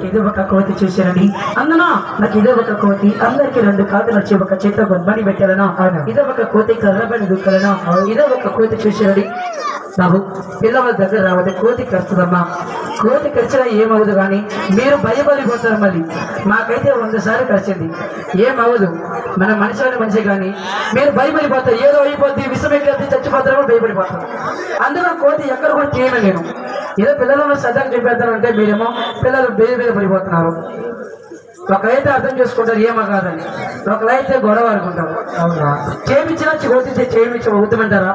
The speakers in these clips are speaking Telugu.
ఇది ఒక కోతి చూశారని అన్ననా నాకు ఇదే ఒక కోతి అందరికి 2 కాకులు వచ్చి ఒక చేత బొమ్మని పెట్టాలనా ఇదే ఒక కోతి కర్రబడి దుక్కలనా ఇదే ఒక కోతి చూశారని బాబు పిల్లవాళ్ళ దగ్గర రావద్దు కోతి కరుస్తుందమ్మా కోతి కరిచినా ఏమవదు కానీ మీరు భయపడిపోతారు మళ్ళీ మాకైతే 100 సార్లు కరిచింది ఏమవదు మన మనిషి కానీ మీరు భయపడిపోతారు ఏదో అయిపోద్ది విషమెక్కి చచ్చిపోతారో భయపడిపోతారు అందులో కోతి ఎక్కడ కూడా చేయలేను ఏదో పిల్లలను సరదాగా చూపెడతారు అంటే మీరేమో పిల్లలు మీద పడిపోతున్నారు ఒకరైతే అర్థం చేసుకుంటారు ఏమో కాదని ఒకరైతే గొడవ అనుకుంటారు చేపించినా కోతి చేయించి అవుతామంటారా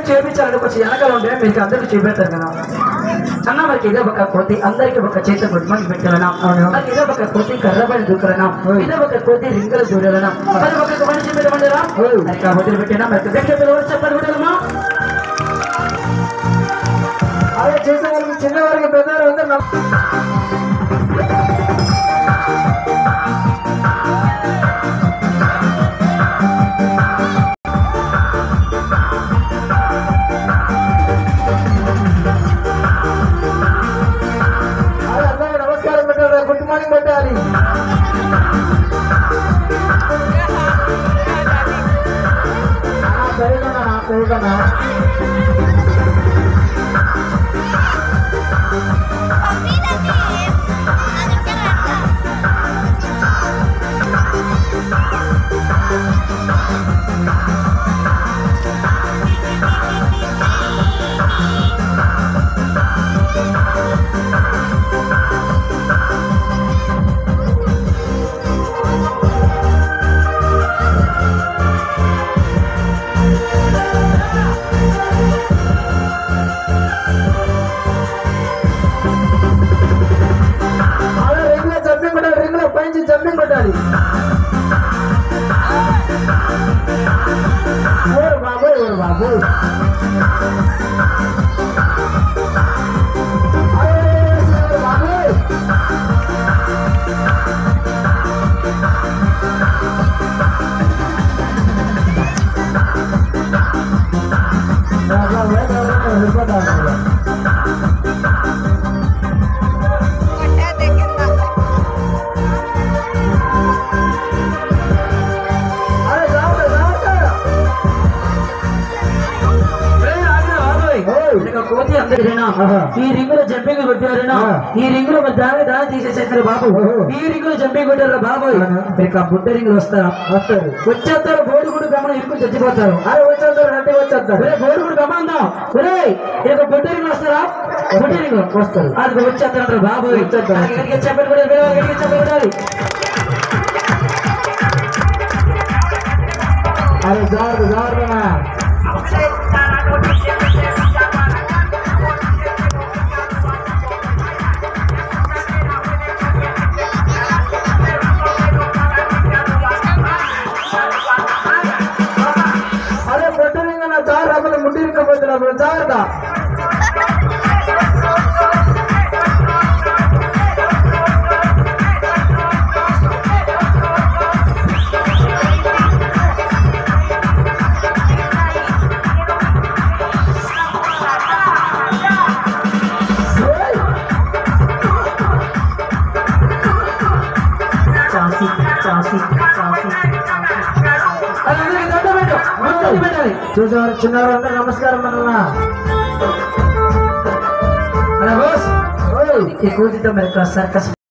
చేపించాలంటే కొంచెం వెనకాల ఉంటే మీకు అందరికీ చూపెడతారు కదా అన్న మనకి ఇదే ఒక కోతి అందరికి ఒక చేత గుడ్మని పెట్టాలనా మనకి ఇదే ఒక కోతి కర్రబడి దూకలనా ఇదే ఒక కోతి రింగలు దూరాలనా మరి ఒక మనిషి పెట్టమంటారా మరి కాబట్టి పెట్టినా మరి వ్యక్తి పిల్లలు చెప్పాలి పెట్టాలమ్మా అదే చేసే వాళ్ళకి చిన్నవారికి పెద్దవారు అందరూ నమస్కారం పెట్టాలి గుడ్ మార్నింగ్ పెట్టాలి సరిగా జంపింగ్ కొట్టాలి బాబోయ్ బాబోయ్ కోతి అందరికైనా ఈ రింగులో జంపింగ్ కొట్టారైనా ఈ రింగులో దాని తీసేసేస్తారు బాబు ఈ రింగులో జంపింగ్ కొట్టారు బాబు ఇక బుట్ట రింగులు వస్తారు వచ్చేస్తారు బోడుగుడు గమనం ఇరుకు చచ్చిపోతారు అరే వచ్చేస్తారు అంటే వచ్చేస్తారు బోడుగుడు గమనం ఒరే ఇక బుట్ట రింగులు వస్తారా బుట్ట రింగులు వస్తారు అది వచ్చేస్తారు బాబు చెప్పండి కూడా చెప్పాలి అరే జారు జారునా ముట్టిపోతున్నప్పుడు జాగ్రత్త చూసేవారు చిన్నవారు అందరూ నమస్కారం అన్న ఈ కూతితో మరి సర్కస్